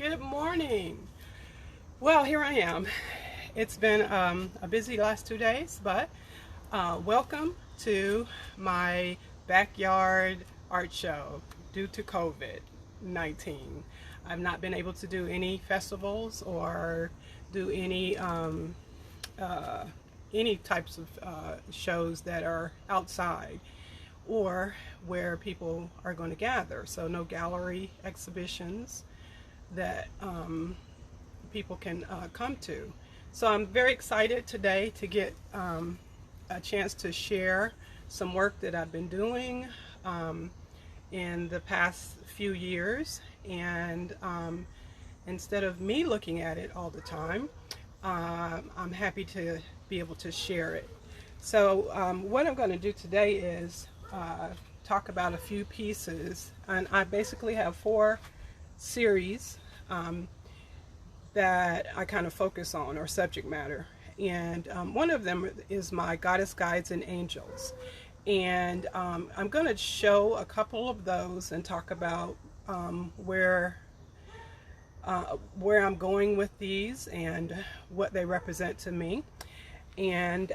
Good morning. Well, here I am. It's been a busy last 2 days, but welcome to my backyard art show due to COVID-19. I've not been able to do any festivals or do any types of shows that are outside or where people are going to gather. So no gallery exhibitions that people can come to. So I'm very excited today to get a chance to share some work that I've been doing in the past few years, and instead of me looking at it all the time, I'm happy to be able to share it. So what I'm going to do today is talk about a few pieces, and I basically have 4 series that I kind of focus on, or subject matter, and one of them is my Goddess Guides and Angels, and I'm going to show a couple of those and talk about where I'm going with these and what they represent to me, and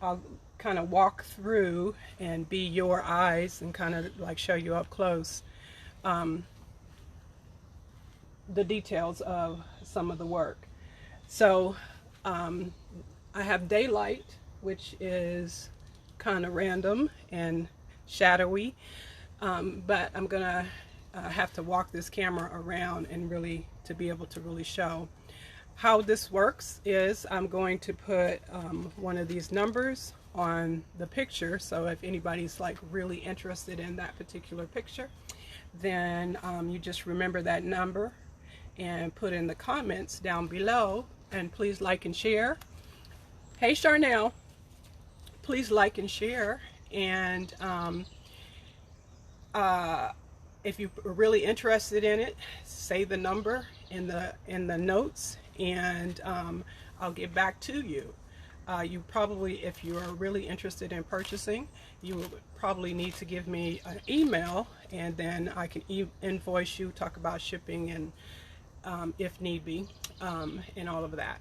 I'll kind of walk through and be your eyes and kind of like show you up close the details of some of the work. So I have daylight, which is kind of random and shadowy, but I'm gonna have to walk this camera around and really to be able to really show how this works. Is I'm going to put one of these numbers on the picture, so if anybody's like really interested in that particular picture, then you just remember that number and put in the comments down below, and please like and share. Hey Charnel, please like and share, and if you're really interested in it, say the number in the notes, and I'll get back to you. You probably, if you are really interested in purchasing, you will probably need to give me an email, and then I can invoice you, talk about shipping, and if need be, and all of that.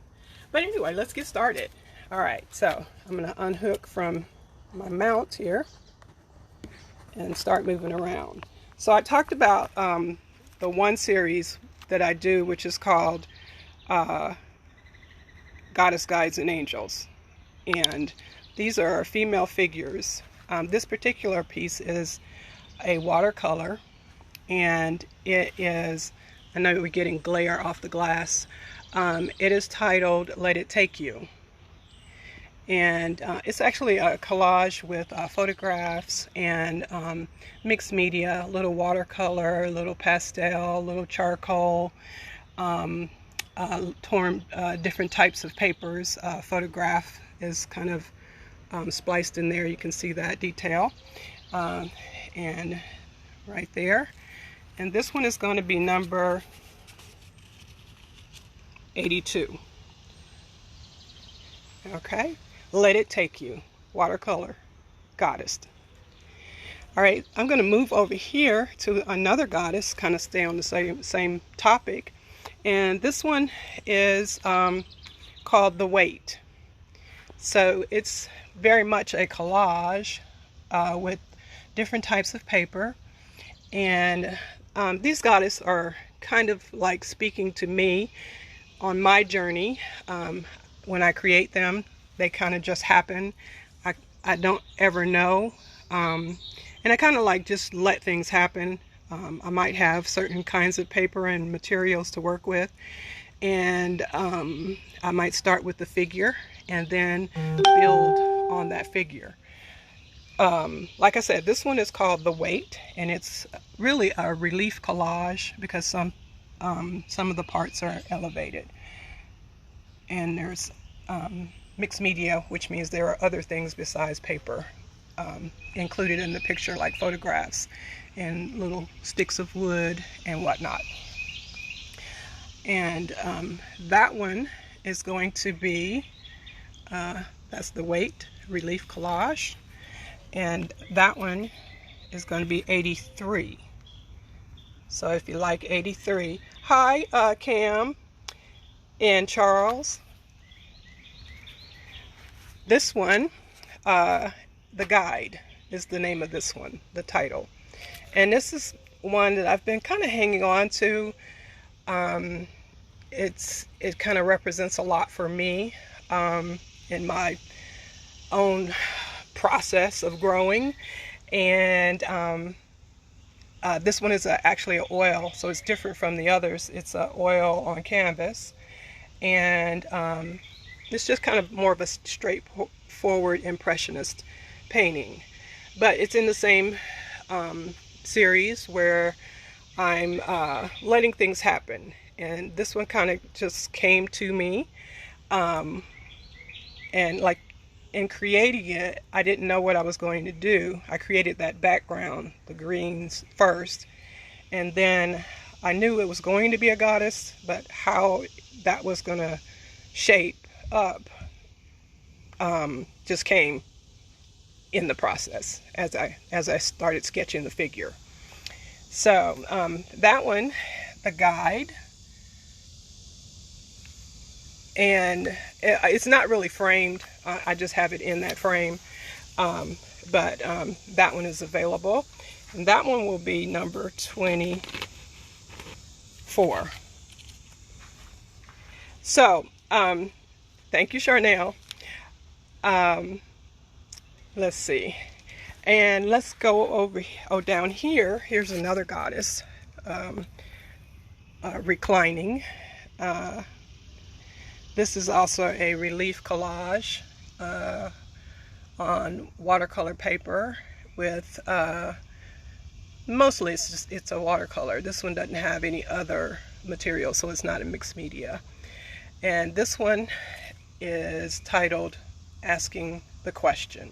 But anyway, let's get started. All right, so I'm going to unhook from my mount here and start moving around. So I talked about the one series that I do, which is called Goddess Guides and Angels, and these are female figures. This particular piece is a watercolor, and it is, I know we're getting glare off the glass. It is titled Let It Take You. And it's actually a collage with photographs and mixed media, a little watercolor, a little pastel, a little charcoal, torn different types of papers. Photograph is kind of spliced in there. You can see that detail. And right there. And this one is going to be number 82. Okay, Let It Take You, watercolor, goddess. All right, I'm going to move over here to another goddess, kind of stay on the same topic. And this one is called The Weight. So it's very much a collage with different types of paper. And these goddesses are kind of like speaking to me on my journey. When I create them, they kind of just happen. I don't ever know. And I kind of like just let things happen. I might have certain kinds of paper and materials to work with. And I might start with the figure and then build on that figure. Like I said, this one is called The Weight, and it's really a relief collage because some of the parts are elevated. And there's mixed media, which means there are other things besides paper included in the picture, like photographs and little sticks of wood and whatnot. And that one is going to be, that's The Weight Relief Collage. And that one is going to be 83. So if you like 83. Hi, Cam and Charles. This one, The Guide is the name of this one, the title. And this is one that I've been kind of hanging on to. It kind of represents a lot for me in my own process of growing. And this one is actually an oil, so it's different from the others. It's an oil on canvas, and it's just kind of more of a straightforward impressionist painting. But it's in the same series where I'm letting things happen. And this one kind of just came to me. And like in creating it, I didn't know what I was going to do. I created that background, the greens first. And then I knew it was going to be a goddess, but how that was going to shape up just came in the process as I started sketching the figure. So that one, The Guide, and it's not really framed. I just have it in that frame, but that one is available, and that one will be number 24. So thank you, Charnel. Let's see. And let's go over, down here. Here's another goddess reclining. This is also a relief collage on watercolor paper with, mostly it's a watercolor. This one doesn't have any other material, so it's not a mixed media. And this one is titled Asking the Question.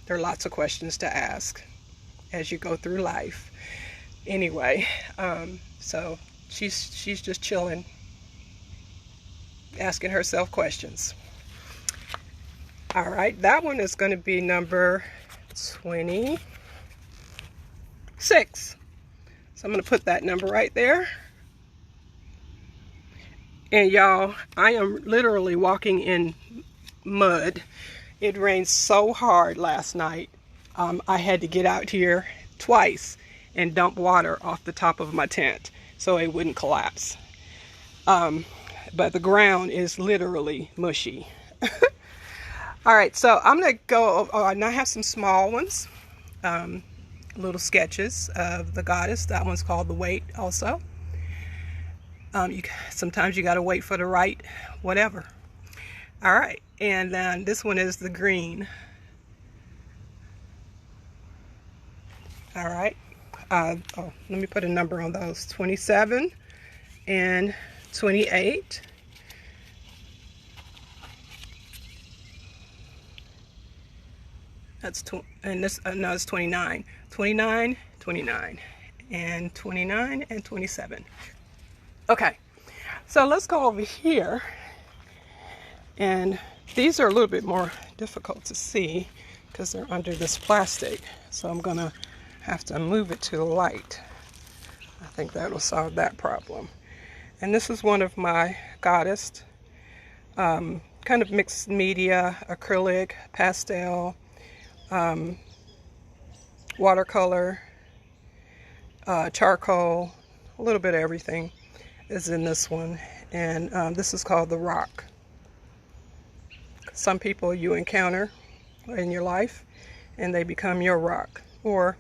There are lots of questions to ask as you go through life. Anyway, so she's just chilling, asking herself questions. All right, that one is going to be number 26. So I'm going to put that number right there. And y'all, I am literally walking in mud. It rained so hard last night. I had to get out here twice and dump water off the top of my tent so it wouldn't collapse. But the ground is literally mushy. All right, so I'm gonna go, and I have some small ones, little sketches of the goddess. That one's called The Wait also. Sometimes you gotta wait for the right whatever. All right, and then this one is The Green. All right, let me put a number on those, 27 and 28. That's and this no, it's 29, 29, 29, and 29 and 27. Okay, so let's go over here. And these are a little bit more difficult to see because they're under this plastic. So I'm gonna have to move it to the light. I think that'll solve that problem. And this is one of my goddess, kind of mixed media, acrylic, pastel, watercolor, charcoal, a little bit of everything is in this one. And this is called The Rock. Some people you encounter in your life and they become your rock, or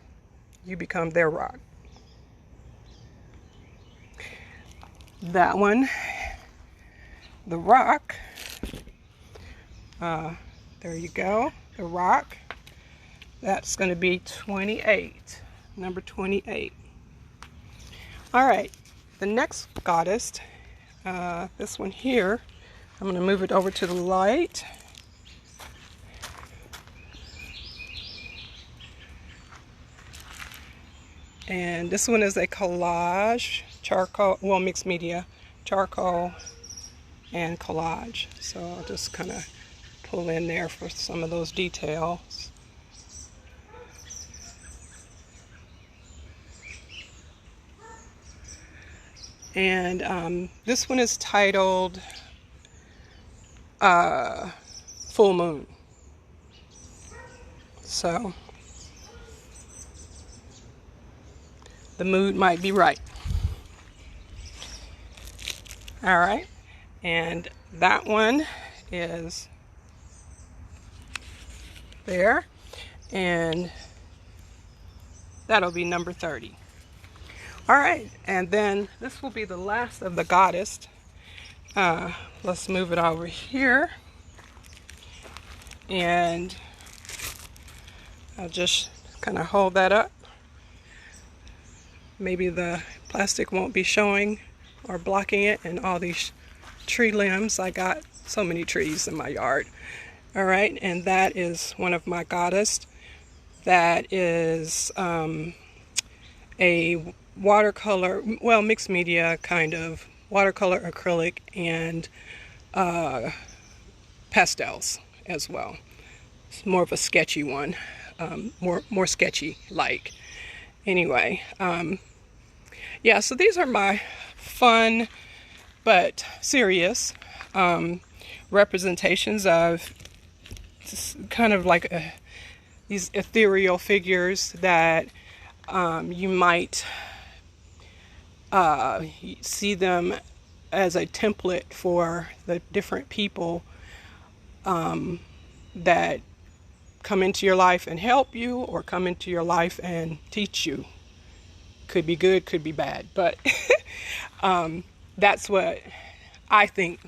you become their rock. That one, The Rock, there you go, The Rock. That's going to be 28, number 28. All right, the next goddess, this one here, I'm going to move it over to the light. And this one is a collage, charcoal, well, mixed media, charcoal and collage. So I'll just kind of pull in there for some of those details. And this one is titled Full Moon. So the mood might be right. All right, and that one is there, and that'll be number 30. All right, and then this will be the last of the goddess. Let's move it over here, and I'll just kind of hold that up. Maybe the plastic won't be showing or blocking it, and all these tree limbs. I got so many trees in my yard. All right, and that is one of my goddess. That is a watercolor, well, mixed media kind of watercolor, acrylic, and pastels as well. It's more of a sketchy one, more sketchy like. Anyway, yeah, so these are my fun but serious representations of kind of like these ethereal figures that you might see them as a template for the different people that come into your life and help you, or come into your life and teach you. Could be good, could be bad, but that's what I think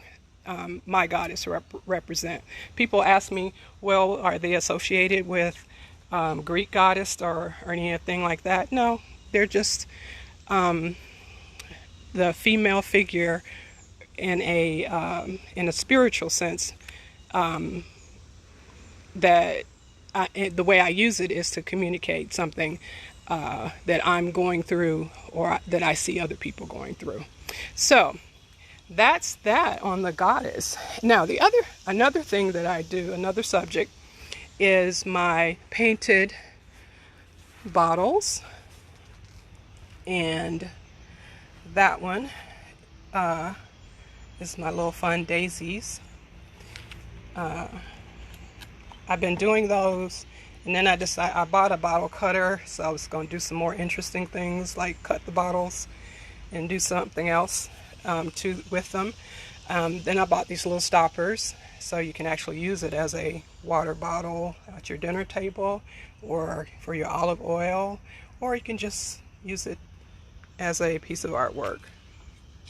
my goddess represent. People ask me, well, are they associated with Greek goddess or anything like that? No, they're just the female figure in a spiritual sense. That the way I use it is to communicate something that I'm going through, or that I see other people going through. So that's that on the goddess. Now another thing that I do, another subject, is my painted bottles, and that one is my little fun daisies. I've been doing those, and then I bought a bottle cutter, so I was going to do some more interesting things like cut the bottles and do something else with them. Then I bought these little stoppers, so you can actually use it as a water bottle at your dinner table, or for your olive oil, or you can just use it as a piece of artwork.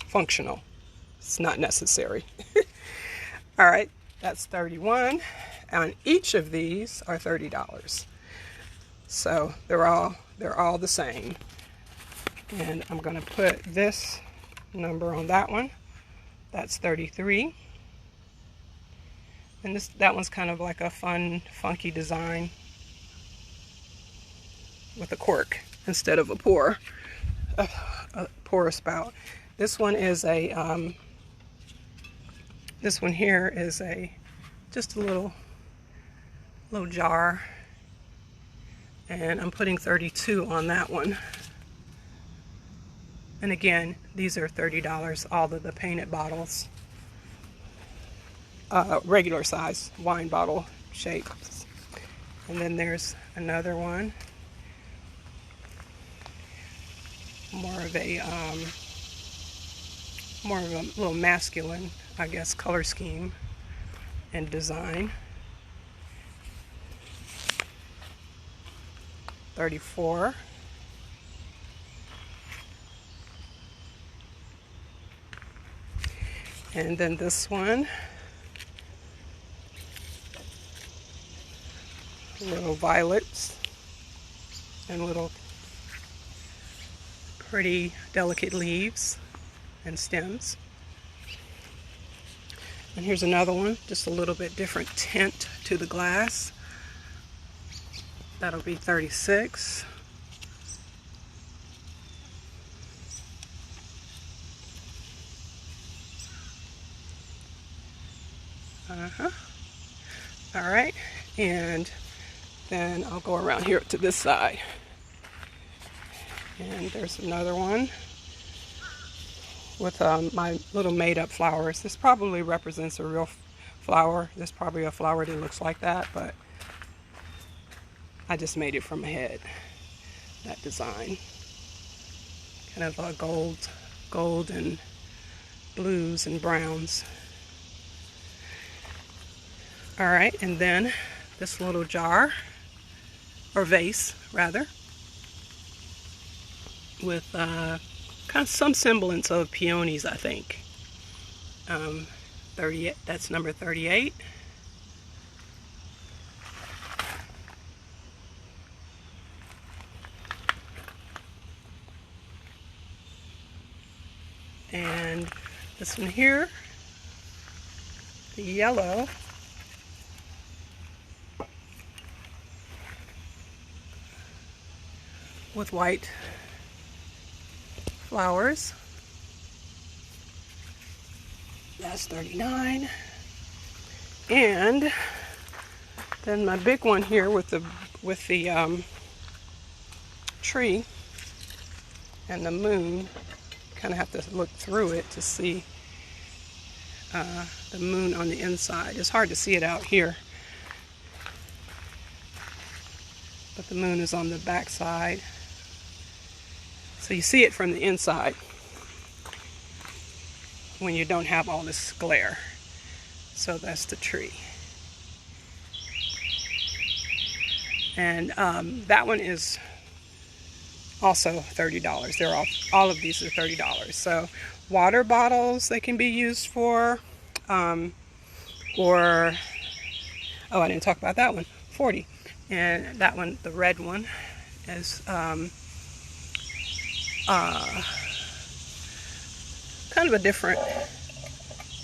Functional. It's not necessary. All right, that's 31. And each of these are $30. So they're all the same. And I'm going to put this number on that one. That's 33. And that one's kind of like a fun, funky design with a cork instead of a pour spout. This one is this one here is just a little jar, and I'm putting 32 on that one. And again, these are $30, all of the painted bottles, regular size wine bottle shapes. And then there's another one, more of a little masculine, I guess, color scheme and design. 34. And then this one, little violets and little pretty delicate leaves and stems. And here's another one, just a little bit different tint to the glass. That'll be 36. All right, and then I'll go around here to this side. And there's another one with my little made-up flowers. This probably represents a real flower. There's probably a flower that looks like that, but I just made it from my head, that design. Kind of a gold and blues and browns. All right, and then this little jar, or vase rather, with kind of some semblance of peonies, I think. 38, that's number 38. And this one here, the yellow, with white flowers. That's 39. And then my big one here with the tree and the moon. Kind of have to look through it to see the moon on the inside. It's hard to see it out here, but the moon is on the back side, so you see it from the inside when you don't have all this glare. So that's the tree. And that one is also $30. They're all of these are $30. So water bottles they can be used for, or oh, I didn't talk about that one. 40. And that one, the red one, is kind of a different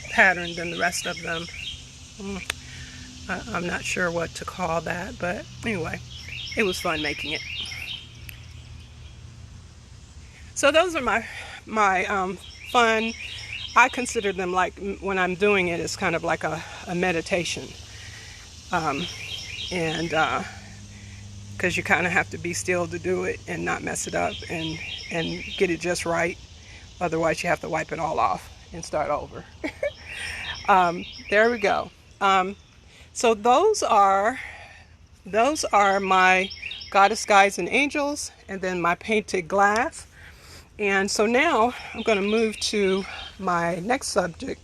pattern than the rest of them. I'm not sure what to call that, but anyway, it was fun making it. So those are my fun. I consider them, like, when I'm doing it, it's kind of like a meditation. And because you kind of have to be still to do it and not mess it up and get it just right. Otherwise you have to wipe it all off and start over. There we go. So those are my goddess, guides, and angels, and then my painted glass. And so now I'm going to move to my next subject.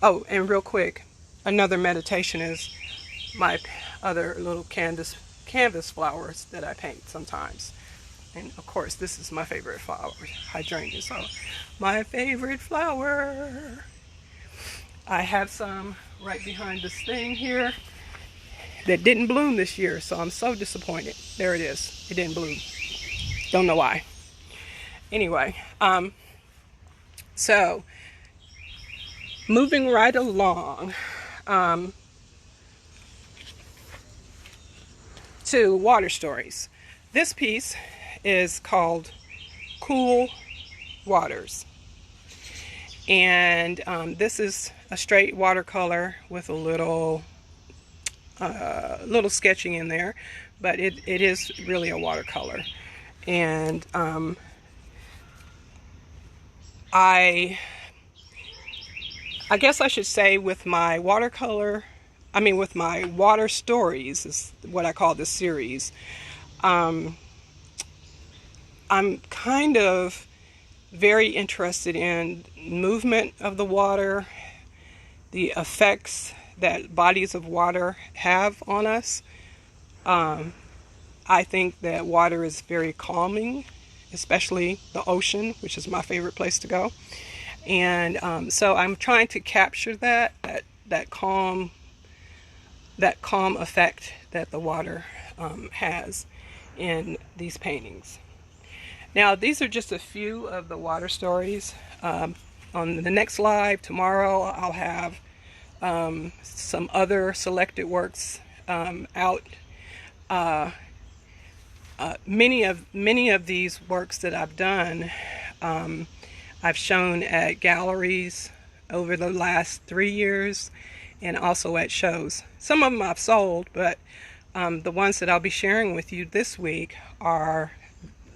Oh, and real quick, another meditation is my other little canvas flowers that I paint sometimes. And of course, this is my favorite flower, hydrangea. So my favorite flower. I have some right behind this thing here that didn't bloom this year, so I'm so disappointed. There it is. It didn't bloom. Don't know why. Anyway, so moving right along to water stories. This piece is called Cool Waters, and this is a straight watercolor with a little sketching in there, but it is really a watercolor. And I guess I should say, with my watercolor, with my water stories, is what I call this series. I'm kind of very interested in movement of the water, the effects that bodies of water have on us. I think that water is very calming, especially the ocean, which is my favorite place to go. And so I'm trying to capture that calm effect that the water has in these paintings. Now, these are just a few of the water stories. On the next live tomorrow, I'll have some other selected works out. Many of these works that I've done, I've shown at galleries over the last 3 years, and also at shows. Some of them I've sold, but the ones that I'll be sharing with you this week are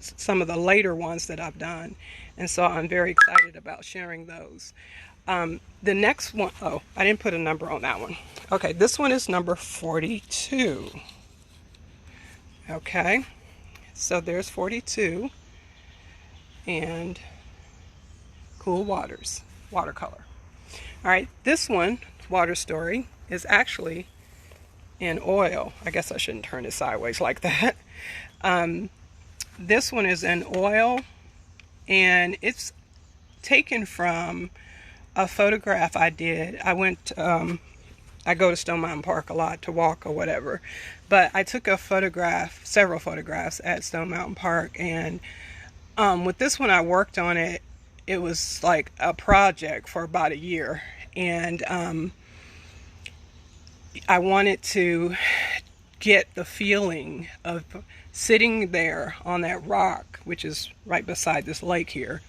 some of the later ones that I've done, And so I'm very excited about sharing those. The next one, oh, I didn't put a number on that one. Okay, this one is number 42. Okay, so there's 42, and Cool Waters, watercolor. All right, this one, Water Story, is actually in oil. I guess I shouldn't turn it sideways like that. This one is in oil, and it's taken from a photograph I did. I go to Stone Mountain Park a lot to walk or whatever, but I took several photographs at Stone Mountain Park, and with this one I worked on it. It was like a project for about a year, and I wanted to get the feeling of sitting there on that rock, which is right beside this lake here,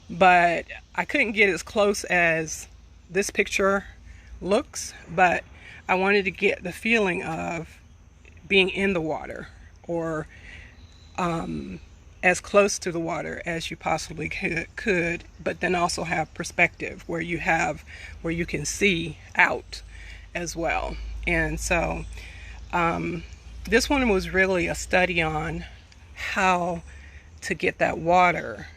but I couldn't get as close as this picture looks, but I wanted to get the feeling of being in the water, or as close to the water as you possibly could, but then also have perspective where you can see out as well. And so this one was really a study on how to get that water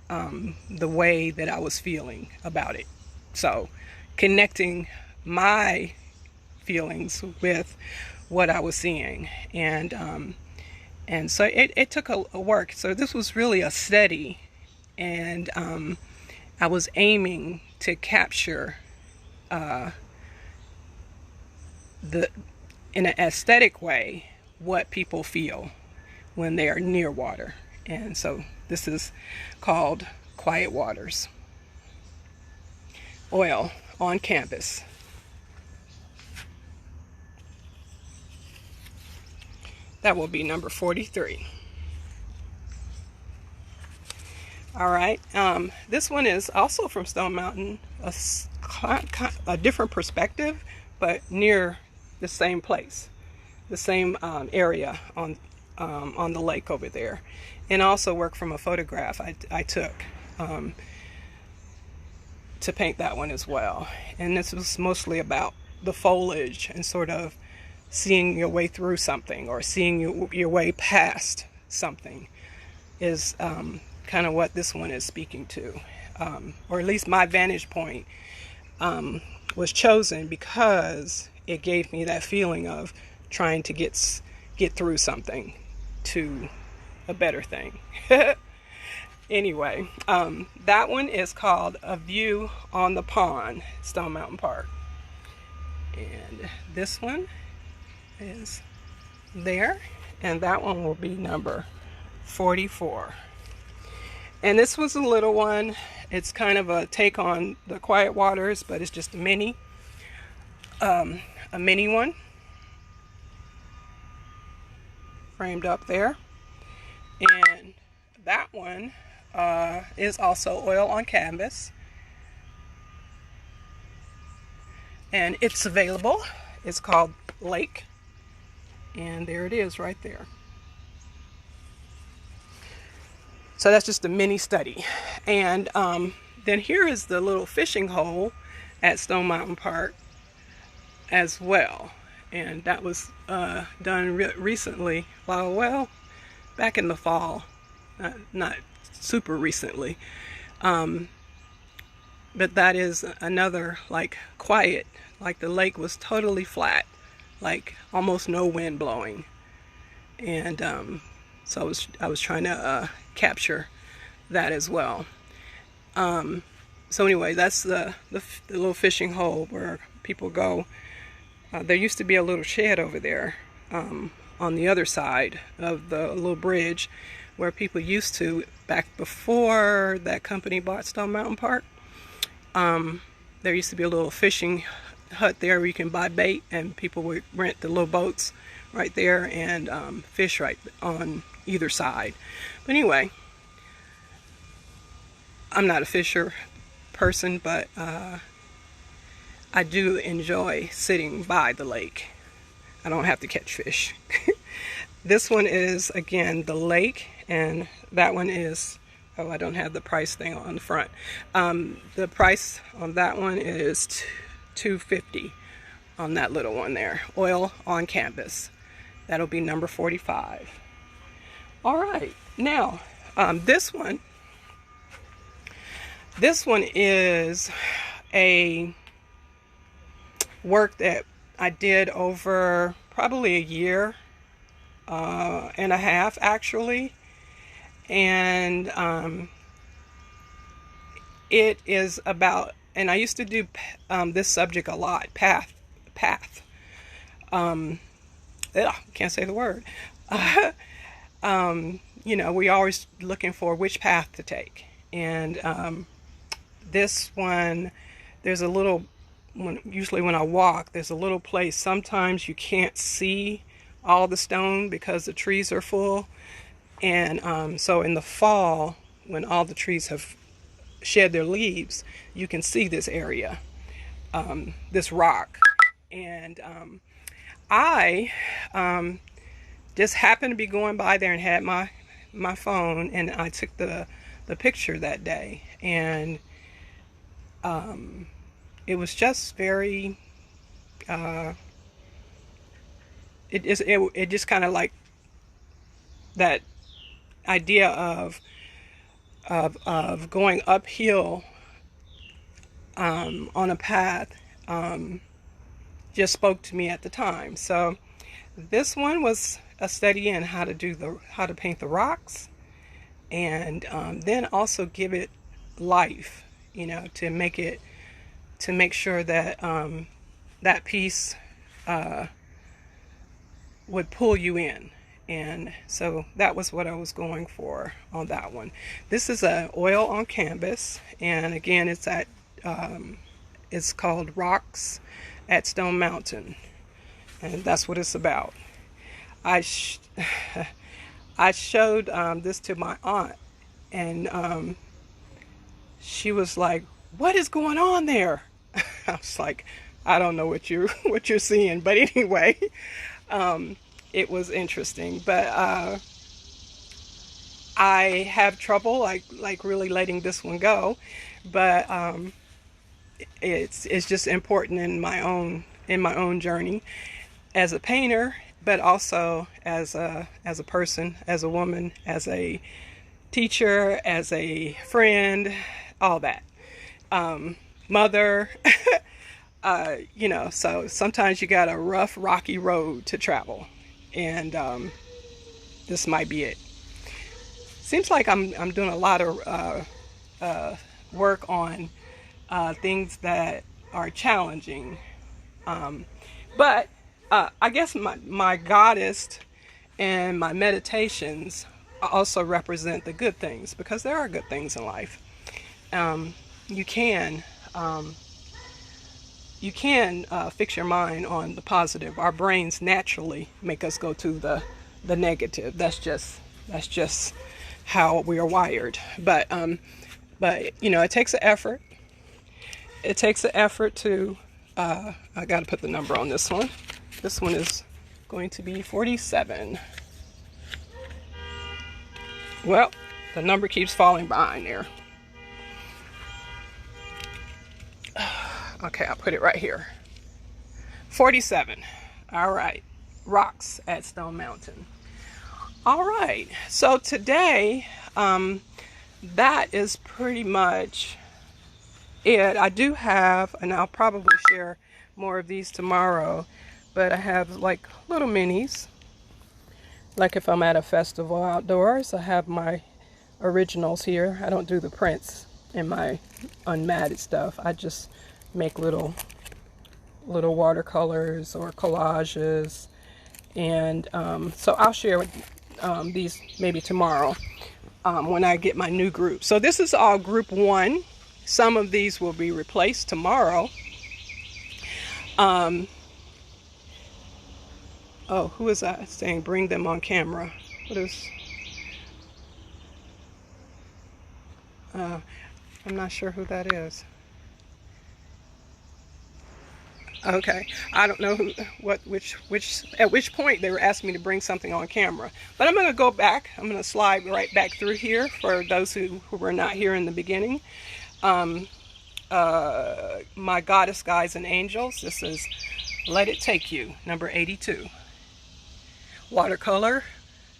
the way that I was feeling about it. So connecting my feelings with what I was seeing, and so it took a work. So this was really a study, and I was aiming to capture in an aesthetic way what people feel when they are near water. And so this is called Quiet Waters, oil on canvas. That will be number 43. All right, this one is also from Stone Mountain, a different perspective, but near the same place, the same area on the lake over there, and also work from a photograph I took to paint that one as well. And this was mostly about the foliage and sort of seeing your way through something, or seeing your way past something, is kind of what this one is speaking to, or at least my vantage point was chosen because it gave me that feeling of trying to get through something to a better thing. Anyway, that one is called A View on the Pond, Stone Mountain Park. And this one is there, and that one will be number 44. And this was a little one. It's kind of a take on the Quiet Waters, but it's just a mini one framed up there. And that one is also oil on canvas, and it's available. It's called Lake, and there it is right there. So that's just a mini study. And then here is the little fishing hole at Stone Mountain Park as well, and that was done recently, well, back in the fall, not super recently, but that is another, like, quiet, like the lake was totally flat, like almost no wind blowing, and so I was trying to capture that as well. So anyway, that's the little fishing hole where people go. There used to be a little shed over there on the other side of the little bridge where people used to, back before that company bought Stone Mountain Park, there used to be a little fishing hut there where you can buy bait, and people would rent the little boats right there and fish right on either side. But anyway, I'm not a fisher person, but I do enjoy sitting by the lake. I don't have to catch fish. This one is, again, the lake, and that one is Oh, I don't have the price thing on the front. The price on that one is $2.50 on that little one there. Oil on canvas. That'll be number 45. All right, now this one is a work that I did over probably a year and a half actually, and it is about, and I used to do this subject a lot, path. Can't say the word. You know, we always looking for which path to take, and this one, there's a little, usually when I walk, there's a little place, sometimes you can't see all the stone because the trees are full, and so in the fall, when all the trees have shed their leaves, you can see this area, this rock, and I just happened to be going by there and had my phone, and I took the picture that day, and it was just very it just kind of like that idea of going uphill on a path just spoke to me at the time. So this one was a study in how to paint the rocks, and then also give it life, you know, to make sure that that piece would pull you in. And so that was what I was going for on that one. This is a oil on canvas, and again, it's at it's called Rocks at Stone Mountain, and that's what it's about. I showed this to my aunt, and she was like, "What is going on there?" I was like, "I don't know what you're seeing," but anyway, it was interesting. But I have trouble like really letting this one go, but it's just important in my own journey as a painter, but also as a person, as a woman, as a teacher, as a friend, all that, mother. You know, so sometimes you got a rough, rocky road to travel, and this might be it. Seems like I'm doing a lot of work on things that are challenging, but I guess my goddess and my meditations also represent the good things, because there are good things in life. You can fix your mind on the positive. Our brains naturally make us go to the negative. That's just how we are wired. But you know, it takes an effort. It takes an effort to. I got to put the number on this one. This one is going to be 47. Well, the number keeps falling behind there. Okay, I'll put it right here. 47. All right. Rocks at Stone Mountain. All right. So today, that is pretty much it. I do have, and I'll probably share more of these tomorrow, but I have like little minis. Like if I'm at a festival outdoors, I have my originals here. I don't do the prints in my unmatted stuff. I just make little watercolors or collages, and so I'll share these maybe tomorrow when I get my new group. So this is all group 1. Some of these will be replaced tomorrow. Oh, who is that saying bring them on camera? What is I'm not sure who that is. Okay, I don't know at which point they were asking me to bring something on camera, but I'm going to go back. I'm going to slide right back through here for those who were not here in the beginning. My Goddess, Guides, and Angels. This is Let It Take You, number 82. Watercolor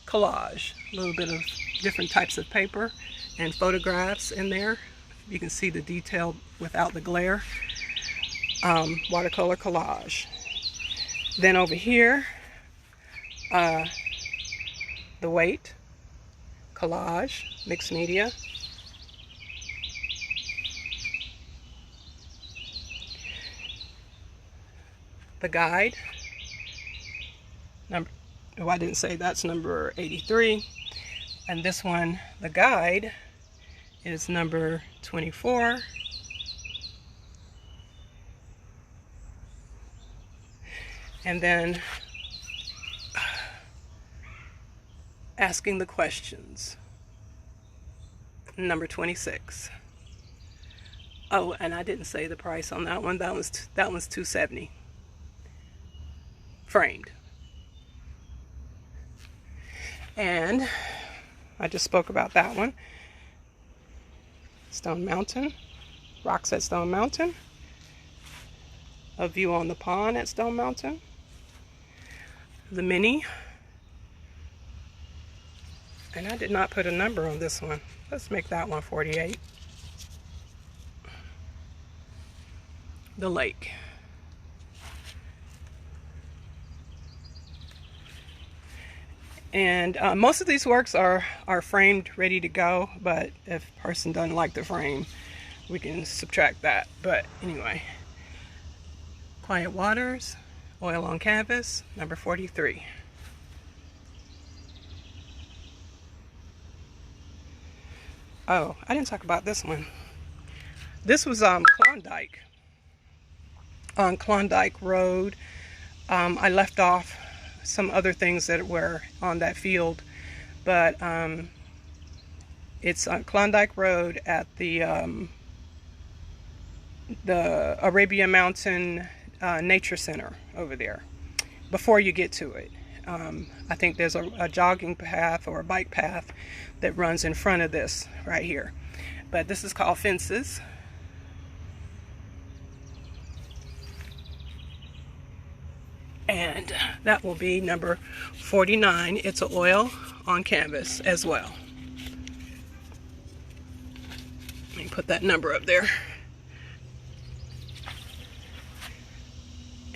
collage. A little bit of different types of paper and photographs in there. You can see the detail without the glare. Watercolor collage. Then over here, the weight collage, mixed media. The guide, I didn't say that's number 83. And this one, the guide, is number 24. And then asking the questions, number 26. Oh, and I didn't say the price on that one. That one's $270. Framed. And I just spoke about that one. Stone Mountain, rocks at Stone Mountain, a view on the pond at Stone Mountain, the mini, and I did not put a number on this one. Let's make that one 48. The lake. And most of these works are framed, ready to go, but if a person doesn't like the frame, we can subtract that. But anyway, Quiet Waters, oil on canvas, number 43. Oh, I didn't talk about this one. This was Klondike. On Klondike Road. I left off some other things that were on that field, but it's on Klondike Road at the Arabian Mountain Nature Center over there. Before you get to it, I think there's a jogging path or a bike path that runs in front of this right here, but this is called Fences. And that will be number 49. It's an oil on canvas as well. Let me put that number up there.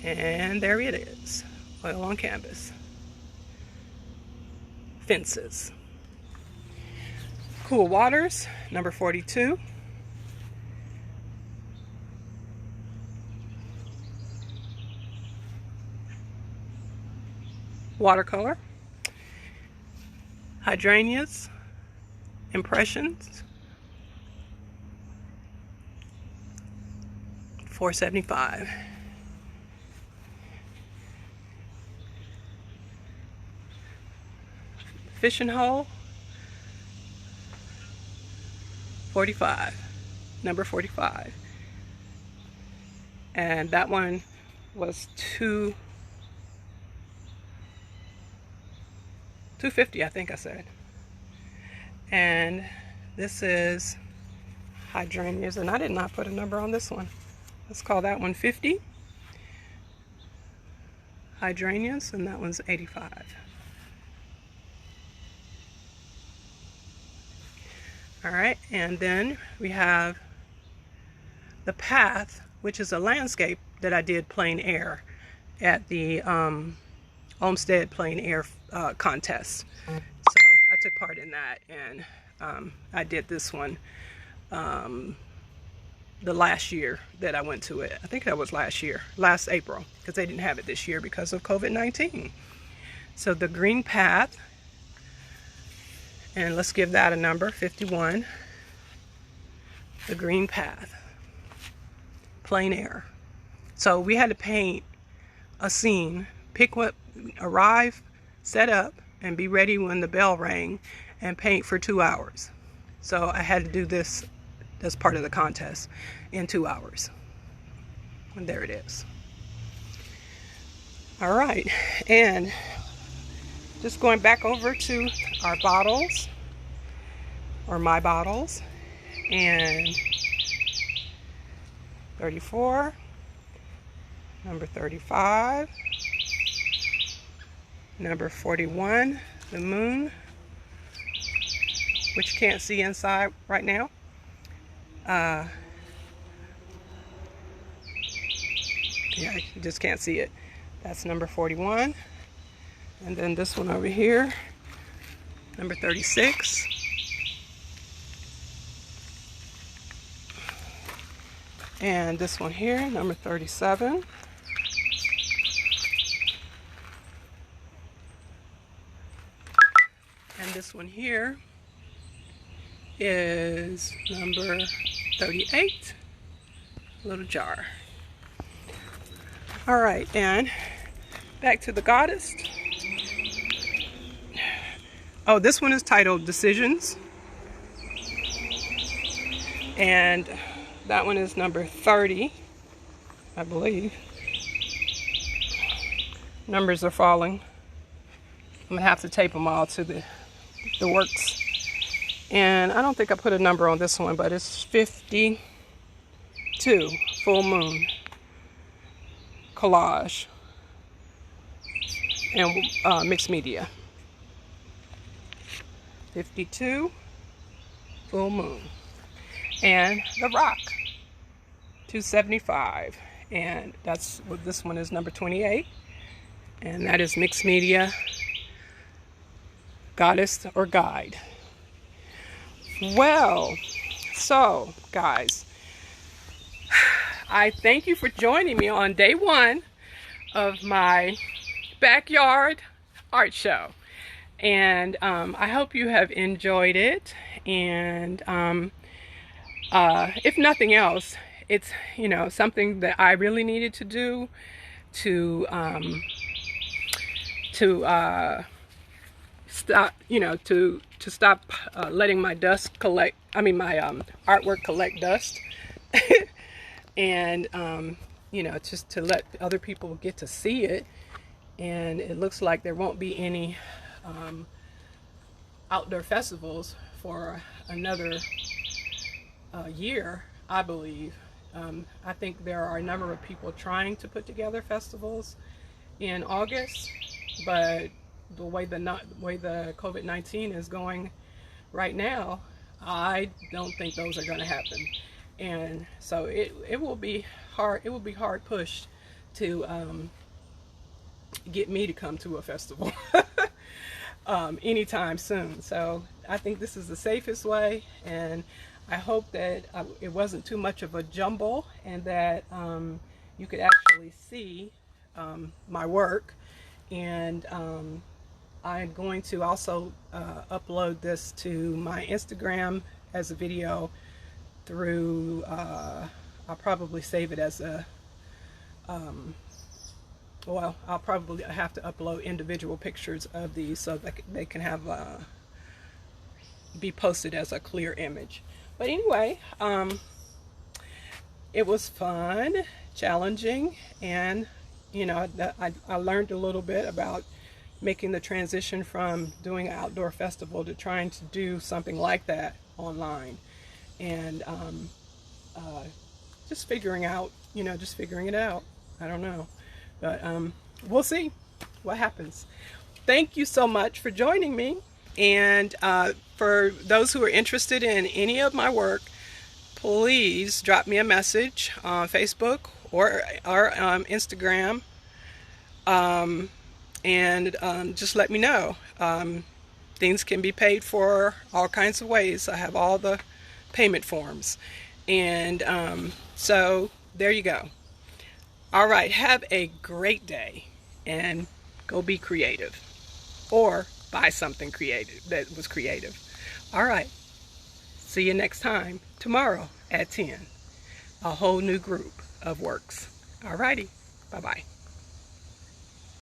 And there it is. Oil on canvas. Fences. Cool Waters, number 42. Watercolor, hydrangeas, impressions, $4.75. Fishing hole, 45, number 45, and that one was $250, I think I said. And this is hydrangeas, and I did not put a number on this one. Let's call that one 50. Hydrangeas, and that one's 85. All right, and then we have the path, which is a landscape that I did plein air at the Olmsted plein air contest. So I took part in that, and I did this one the last year that I went to it. I think that was last April, because they didn't have it this year because of COVID-19. So the green path, and let's give that a number, 51. The green path, plein air. So we had to paint a scene, pick what, arrive, set up, and be ready when the bell rang, and paint for 2 hours. So I had to do this as part of the contest in 2 hours. And there it is. All right, and just going back over to our bottles, or my bottles, and 34, number 35, number 41, the moon, which you can't see inside right now. Yeah, you just can't see it. That's number 41. And then this one over here, number 36. And this one here, number 37. And this one here is number 38, little jar. All right, and back to the goddess. Oh, this one is titled Decisions. And that one is number 30, I believe. Numbers are falling. I'm gonna have to tape them all to the works. And I don't think I put a number on this one, but it's 52, full moon, collage, and mixed media. 52, full moon. And the rock, 275. And that's what this one is, number 28. And that is mixed media, goddess or guide. Well, so guys, I thank you for joining me on day one of my backyard art show. And I hope you have enjoyed it. And if nothing else, it's, you know, something that I really needed to do to stop, you know, to stop letting my dust collect, my artwork collect dust. And you know, just to let other people get to see it. And it looks like there won't be any outdoor festivals for another year, I believe. I think there are a number of people trying to put together festivals in August, but the way the COVID-19 is going right now, I don't think those are going to happen. And so it will be hard. It will be hard pushed to get me to come to a festival anytime soon. So I think this is the safest way, and I hope that it wasn't too much of a jumble, and that you could actually see my work. And I'm going to also upload this to my Instagram as a video through, I'll probably save it as a, well, I'll probably have to upload individual pictures of these so that they can have, be posted as a clear image. But anyway, it was fun, challenging, and you know, I learned a little bit about making the transition from doing an outdoor festival to trying to do something like that online. And just figuring out, you know, just figuring it out. I don't know, but we'll see what happens. Thank you so much for joining me. And for those who are interested in any of my work, please drop me a message on Facebook or Instagram, and just let me know. Things can be paid for all kinds of ways. I have all the payment forms. And so there you go. All right, have a great day, and go be creative, or buy something creative that was creative. All right, see you next time tomorrow at 10. A whole new group of works. All righty, bye-bye.